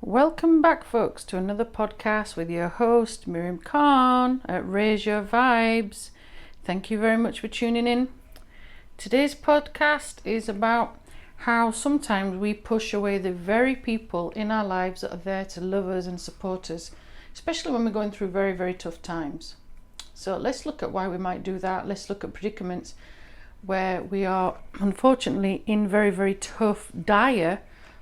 Welcome back, folks, to another podcast with your host, Miriam at Raise Your Vibes. Thank you very much for tuning in. Today's podcast is about how sometimes we push away the very people in our lives that are there to love us and support us, especially when we're going through very, very tough times. So let's look at why we might do that. Let's look at predicaments where we are unfortunately in very, very tough,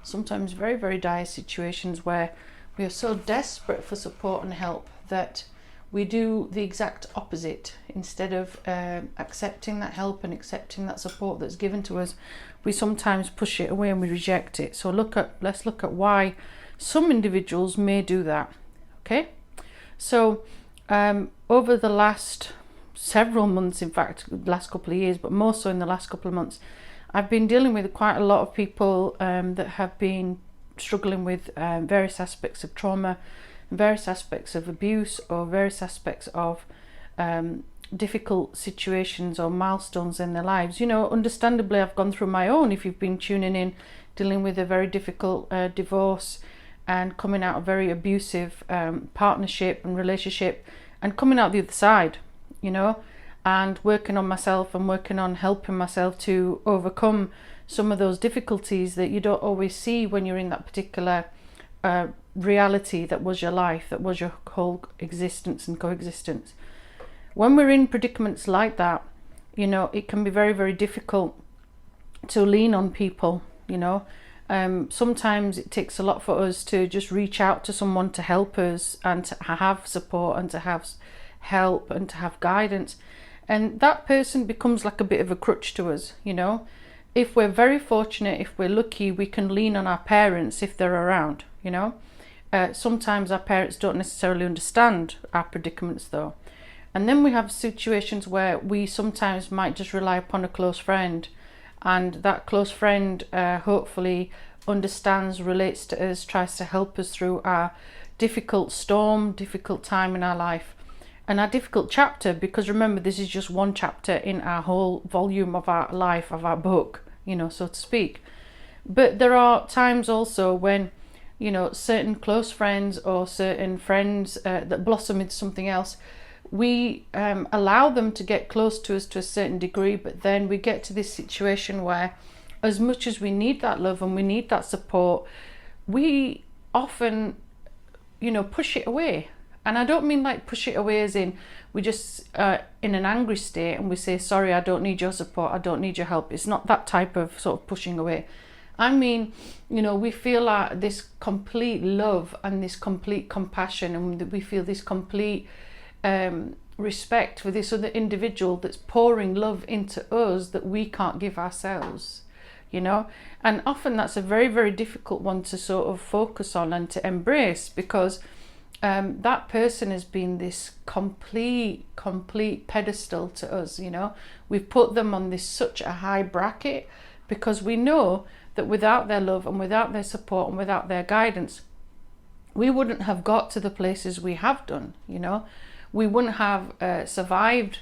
sometimes very, very dire situations where we are so desperate for support and help that we do the exact opposite. Instead of accepting that help and accepting that support that's given to us, we sometimes push it away and we reject it. So let's look at why some individuals may do that. Okay, so over the last several months, in fact, the last couple of years, but more so in the last couple of months, I've been dealing with quite a lot of people that have been struggling with various aspects of trauma, various aspects of abuse, or various aspects of difficult situations or milestones in their lives. You know, understandably, I've gone through my own, if you've been tuning in, dealing with a very difficult divorce and coming out of a very abusive partnership and relationship and coming out the other side, you know, and working on myself and working on helping myself to overcome some of those difficulties that you don't always see when you're in that particular reality that was your life, that was your whole existence and coexistence. When we're in predicaments like that, you know, it can be very, very difficult to lean on people, you know. Sometimes it takes a lot for us to just reach out to someone to help us and to have support and to have help and to have guidance. And that person becomes like a bit of a crutch to us, you know. If we're very fortunate, if we're lucky, we can lean on our parents if they're around, you know. Sometimes our parents don't necessarily understand our predicaments though. And then we have situations where we sometimes might just rely upon a close friend, and that close friend hopefully understands, relates to us, tries to help us through our difficult time in our life. And our difficult chapter, because remember, this is just one chapter in our whole volume of our life, of our book, you know, so to speak. But there are times also when, you know, certain close friends or certain friends that blossom into something else, we allow them to get close to us to a certain degree, but then we get to this situation where, as much as we need that love and we need that support, we often, you know, push it away. And I don't mean like push it away as in we just in an angry state and we say, sorry, I don't need your support, I don't need your help. It's not that type of sort of pushing away. I mean, you know, we feel like this complete love and this complete compassion, and we feel this complete respect for this other individual that's pouring love into us that we can't give ourselves, you know. And often that's a very, very difficult one to sort of focus on and to embrace, because that person has been this complete pedestal to us, you know. We've put them on this such a high bracket because we know that without their love and without their support and without their guidance, we wouldn't have got to the places we have done, you know. We wouldn't have survived,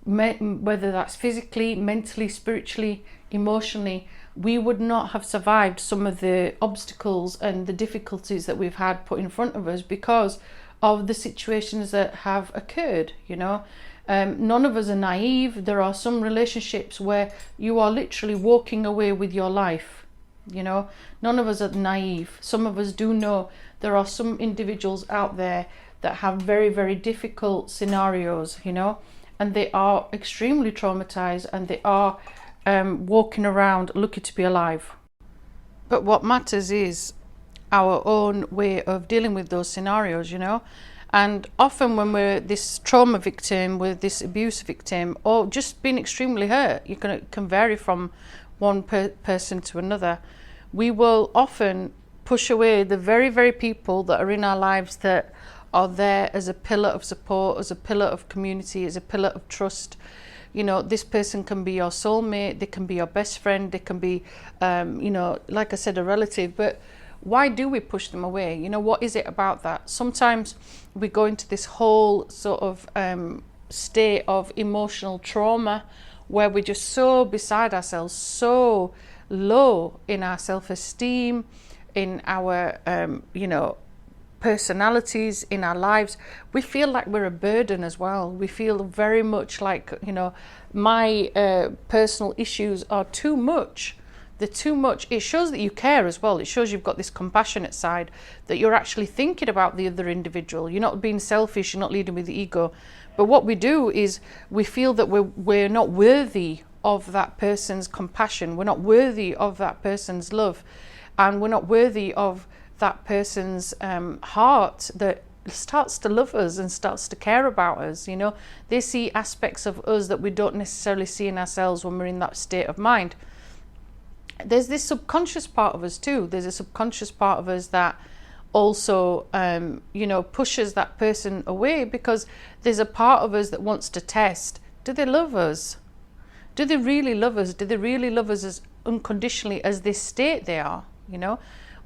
whether that's physically, mentally, spiritually, emotionally. We would not have survived some of the obstacles and the difficulties that we've had put in front of us because of the situations that have occurred, you know. None of us are naive. There are some relationships where you are literally walking away with your life, you know. None of us are naive. Some of us do know there are some individuals out there that have very, very difficult scenarios, you know, and they are extremely traumatized and they are walking around lucky to be alive. But what matters is our own way of dealing with those scenarios, you know. And often when we're this trauma victim, we're this abuse victim, or just being extremely hurt, can vary from one person to another. We will often push away the very, very people that are in our lives that are there as a pillar of support, as a pillar of community, as a pillar of trust. You know, this person can be your soulmate, they can be your best friend, they can be, you know, like I said, a relative. But why do we push them away? You know, what is it about that? Sometimes we go into this whole sort of state of emotional trauma where we're just so beside ourselves, so low in our self-esteem, in our, personalities, in our lives, we feel like we're a burden as well. We feel very much like, my personal issues are too much. They're too much. It shows that you care as well. It shows you've got this compassionate side, that you're actually thinking about the other individual. You're not being selfish, you're not leading with the ego. But what we do is we feel that we're not worthy of that person's compassion. We're not worthy of that person's love. And we're not worthy of that person's heart that starts to love us and starts to care about us. They see aspects of us that we don't necessarily see in ourselves when we're in that state of mind. There's this subconscious part of us too. There's a subconscious part of us that also pushes that person away, because there's a part of us that wants to test, do they love us? Do they really love us? Do they really love us as unconditionally as this state they are?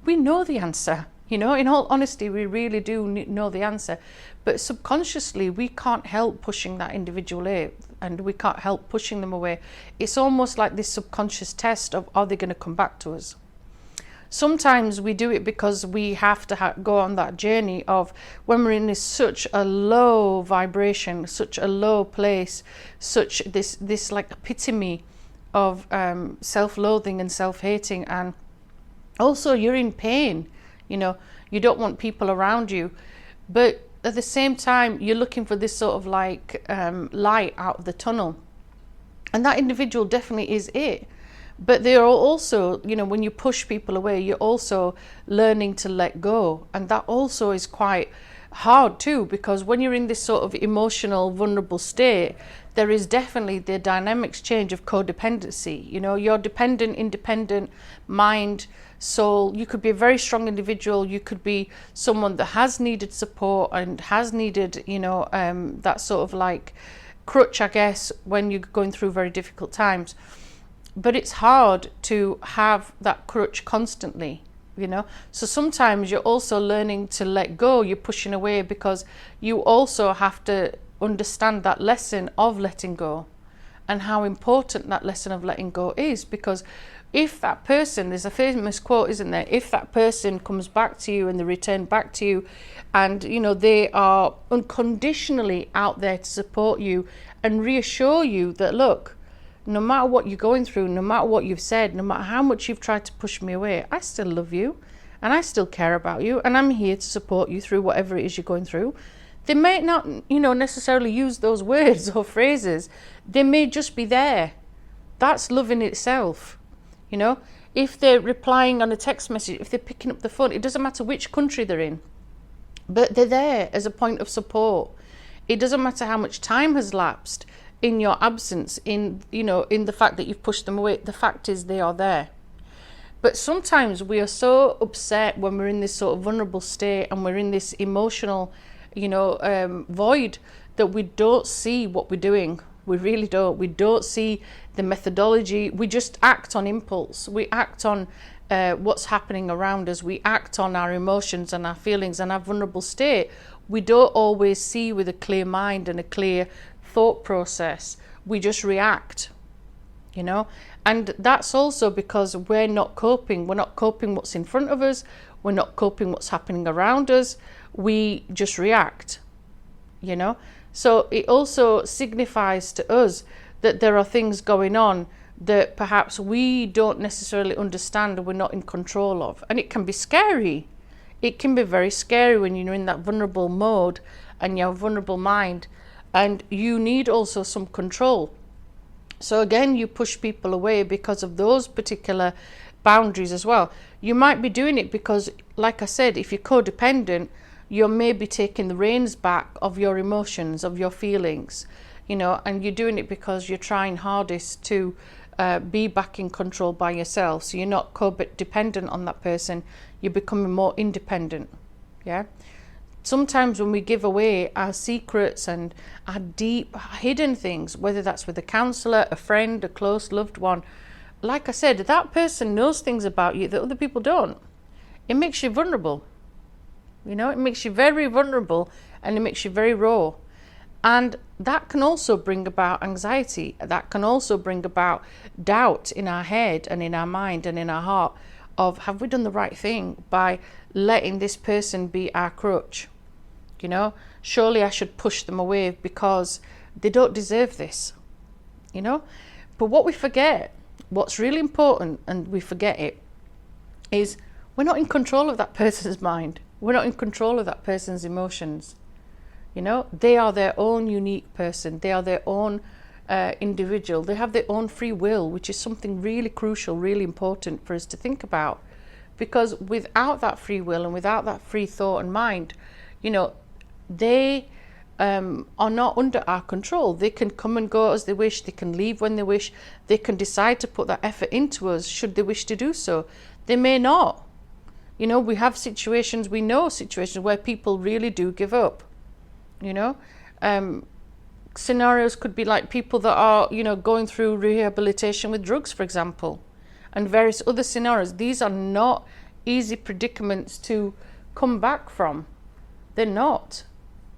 We know the answer. In all honesty, we really do know the answer. But subconsciously, we can't help pushing that individual away, and we can't help pushing them away. It's almost like this subconscious test of, are they going to come back to us? Sometimes we do it because we have to go on that journey of when we're in such a low vibration, such a low place, such this like epitome of self-loathing and self-hating, and also you're in pain. You don't want people around you, but at the same time you're looking for this sort of like light out of the tunnel, and that individual definitely is it. But there are also, when you push people away, you're also learning to let go, and that also is quite hard too, because when you're in this sort of emotional vulnerable state, there is definitely the dynamics change of codependency. Your dependent, independent mind, soul. You could be a very strong individual. You could be someone that has needed support and has needed, that sort of like crutch, I guess, when you're going through very difficult times. But it's hard to have that crutch constantly, So sometimes you're also learning to let go. You're pushing away because you also have to understand that lesson of letting go, and how important that lesson of letting go is. Because if that person, there's a famous quote, isn't there? If that person comes back to you and they return back to you, and they are unconditionally out there to support you and reassure you that, look, no matter what you're going through, no matter what you've said, no matter how much you've tried to push me away, I still love you, and I still care about you, and I'm here to support you through whatever it is you're going through. They may not, necessarily use those words or phrases. They may just be there. That's love in itself. If they're replying on a text message, if they're picking up the phone, it doesn't matter which country they're in, but they're there as a point of support. It doesn't matter how much time has lapsed in your absence, in the fact that you've pushed them away. The fact is they are there. But sometimes we are so upset when we're in this sort of vulnerable state, and we're in this emotional void, that we don't see what we're doing. We really don't. We don't see the methodology. We just act on impulse. We act on what's happening around us. We act on our emotions and our feelings and our vulnerable state. We don't always see with a clear mind and a clear thought process. We just react, and that's also because we're not coping. We're not coping what's in front of us. We're not coping what's happening around us. We just react, So it also signifies to us that there are things going on that perhaps we don't necessarily understand, or we're not in control of. And it can be scary. It can be very scary when you're in that vulnerable mode and your vulnerable mind, and you need also some control. So again, you push people away because of those particular boundaries as well. You might be doing it because, like I said, if you're codependent, you're maybe taking the reins back of your emotions, of your feelings, and you're doing it because you're trying hardest to be back in control by yourself. So you're not codependent on that person, you're becoming more independent. Yeah. Sometimes when we give away our secrets and our deep hidden things, whether that's with a counsellor, a friend, a close loved one, like I said, that person knows things about you that other people don't. It makes you vulnerable. It makes you very vulnerable, and it makes you very raw. And that can also bring about anxiety. That can also bring about doubt in our head and in our mind and in our heart of, have we done the right thing by letting this person be our crutch? Surely I should push them away because they don't deserve this, But what we forget, what's really important, and we forget it, is we're not in control of that person's mind. We're not in control of that person's emotions. They are their own unique person. They are their own individual. They have their own free will, which is something really crucial, really important for us to think about. Because without that free will and without that free thought and mind, they are not under our control. They can come and go as they wish. They can leave when they wish. They can decide to put that effort into us should they wish to do so. They may not. We have situations, we know situations where people really do give up. Scenarios could be like people that are, going through rehabilitation with drugs, for example, and various other scenarios. These are not easy predicaments to come back from. They're not.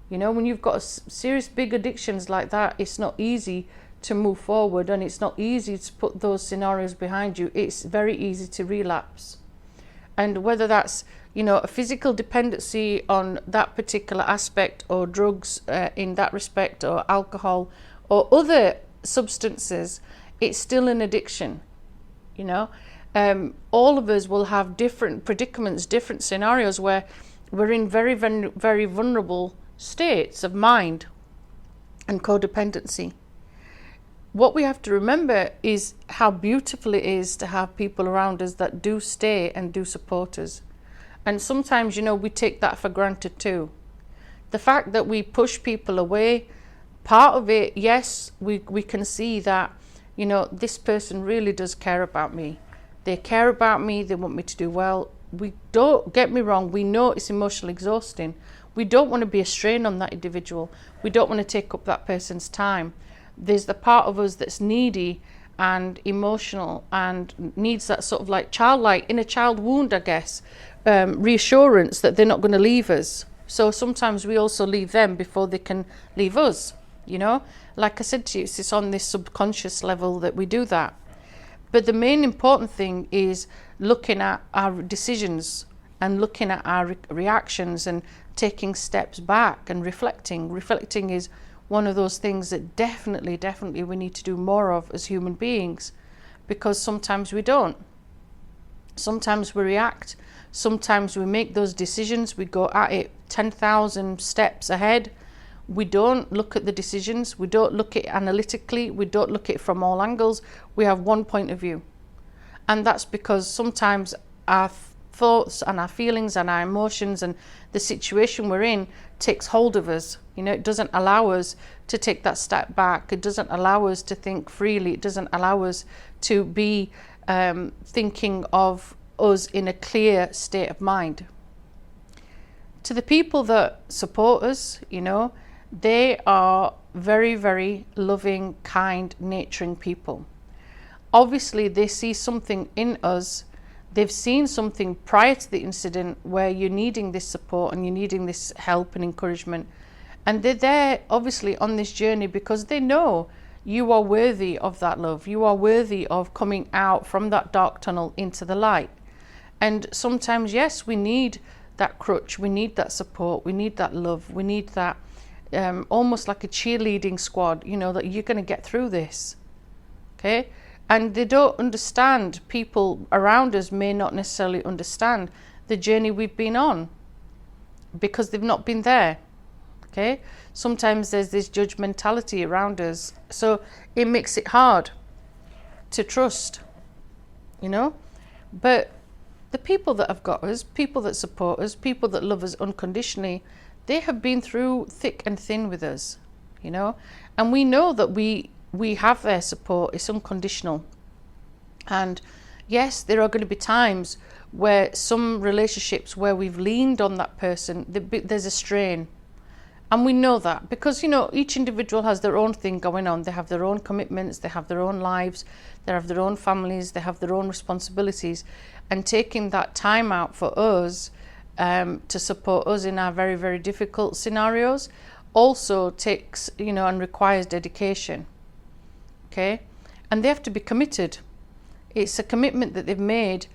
When you've got serious big addictions like that, it's not easy to move forward, and it's not easy to put those scenarios behind you. It's very easy to relapse. And whether that's, a physical dependency on that particular aspect, or drugs in that respect, or alcohol, or other substances, it's still an addiction. All of us will have different predicaments, different scenarios where we're in very, very, very vulnerable states of mind and codependency. What we have to remember is how beautiful it is to have people around us that do stay and do support us. And sometimes, we take that for granted too. The fact that we push people away, part of it, yes, we can see that, this person really does care about me. They care about me, they want me to do well. We don't, get me wrong, we know it's emotionally exhausting. We don't want to be a strain on that individual. We don't want to take up that person's time. There's the part of us that's needy and emotional and needs that sort of like childlike, inner child wound, I guess, reassurance that they're not going to leave us. So sometimes we also leave them before they can leave us, Like I said to you, it's on this subconscious level that we do that. But the main important thing is looking at our decisions and looking at our reactions and taking steps back and reflecting. Reflecting is one of those things that definitely we need to do more of as human beings, because sometimes we don't. Sometimes we react. Sometimes we make those decisions. We go at it 10,000 steps ahead. We don't look at the decisions. We don't look at it analytically. We don't look at it from all angles. We have one point of view. And that's because sometimes our thoughts and our feelings and our emotions and the situation we're in takes hold of us. It doesn't allow us to take that step back. It doesn't allow us to think freely. It doesn't allow us to be thinking of us in a clear state of mind. To the people that support us, they are very, very loving, kind, nurturing people. Obviously, they see something in us. They've seen something prior to the incident where you're needing this support and you're needing this help and encouragement. And they're there, obviously, on this journey because they know you are worthy of that love. You are worthy of coming out from that dark tunnel into the light. And sometimes, yes, we need that crutch. We need that support. We need that love. We need that almost like a cheerleading squad, that you're going to get through this. Okay? And they don't understand. People around us may not necessarily understand the journey we've been on because they've not been there. Okay? Sometimes there's this judgmentality around us. So it makes it hard to trust, But the people that have got us, people that support us, people that love us unconditionally, they have been through thick and thin with us, And we know that we have their support. It's unconditional. And yes, there are going to be times where some relationships where we've leaned on that person, there's a strain. And we know that because, each individual has their own thing going on. They have their own commitments, they have their own lives, they have their own families, they have their own responsibilities. And taking that time out for us to support us in our very, very difficult scenarios also takes, and requires dedication. Okay? And they have to be committed. It's a commitment that they've made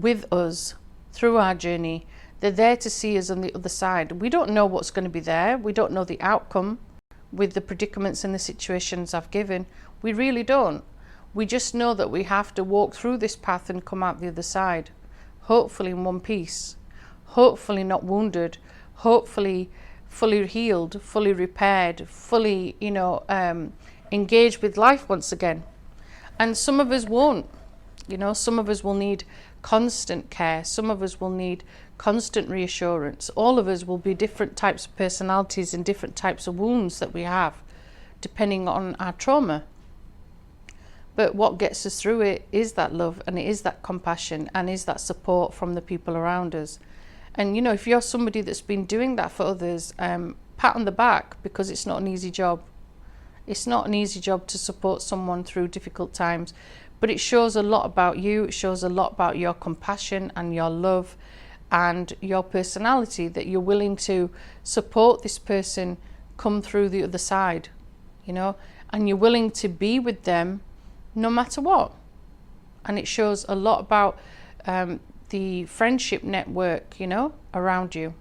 with us through our journey. They're there to see us on the other side. We don't know what's going to be there. We don't know the outcome with the predicaments and the situations I've given. We really don't. We just know that we have to walk through this path and come out the other side, hopefully in one piece, hopefully not wounded, hopefully fully healed, fully repaired, fully, engaged with life once again. And some of us won't. Some of us will need constant care. Some of us will need constant reassurance. All of us will be different types of personalities and different types of wounds that we have, depending on our trauma. But what gets us through it is that love, and it is that compassion, and is that support from the people around us. And if you're somebody that's been doing that for others, pat on the back, because it's not an easy job. It's not an easy job to support someone through difficult times, but it shows a lot about you. It shows a lot about your compassion and your love and your personality, that you're willing to support this person come through the other side, and you're willing to be with them no matter what. And it shows a lot about the friendship network, around you.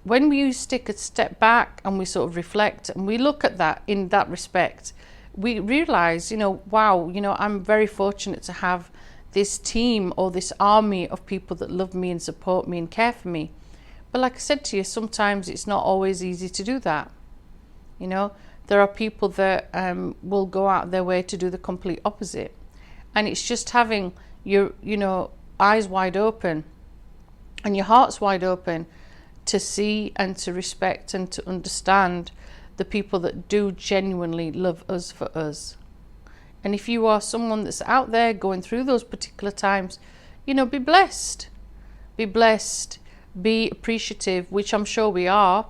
When we take a step back and we sort of reflect and we look at that in that respect, we realize, wow, I'm very fortunate to have this team or this army of people that love me and support me and care for me. But like I said to you, sometimes it's not always easy to do that. There are people that will go out their way to do the complete opposite. And it's just having your, eyes wide open and your hearts wide open to see and to respect and to understand the people that do genuinely love us for us. And if you are someone that's out there going through those particular times, be blessed. Be blessed. Be appreciative, which I'm sure we are,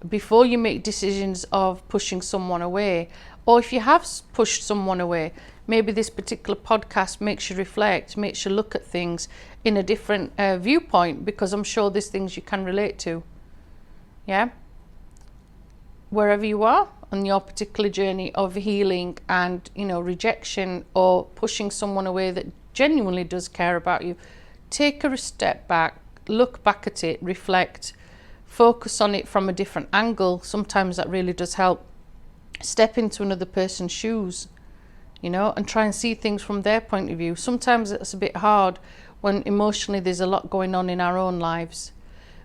before you make decisions of pushing someone away. Or if you have pushed someone away, maybe this particular podcast makes you reflect, makes you look at things in a different viewpoint, because I'm sure there's things you can relate to. Yeah? Wherever you are on your particular journey of healing and, rejection or pushing someone away that genuinely does care about you, take a step back, look back at it, reflect, focus on it from a different angle. Sometimes that really does help. Step into another person's shoes, and try and see things from their point of view. Sometimes it's a bit hard when emotionally there's a lot going on in our own lives.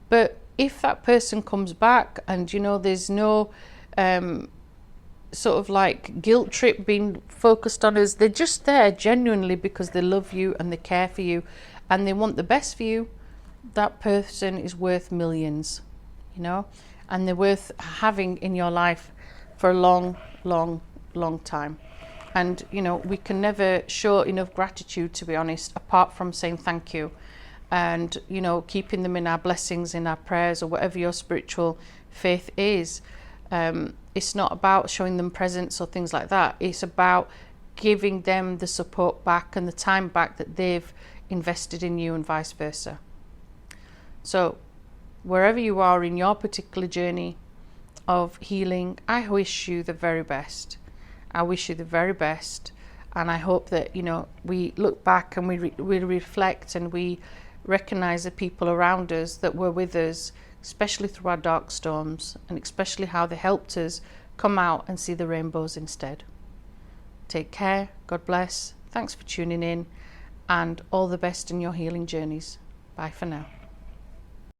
But if that person comes back and, there's no sort of like guilt trip being focused on us, they're just there genuinely because they love you and they care for you and they want the best for you, that person is worth millions, and they're worth having in your life for a long, long, long time. And, we can never show enough gratitude, to be honest, apart from saying thank you and, keeping them in our blessings, in our prayers, or whatever your spiritual faith is. It's not about showing them presents or things like that. It's about giving them the support back and the time back that they've invested in you, and vice versa. So wherever you are in your particular journey of healing, I wish you the very best. I wish you the very best, and I hope that we look back and we reflect and we recognize the people around us that were with us, especially through our dark storms, and especially how they helped us come out and see the rainbows instead. Take care, God bless, thanks for tuning in, and all the best in your healing journeys. Bye for now.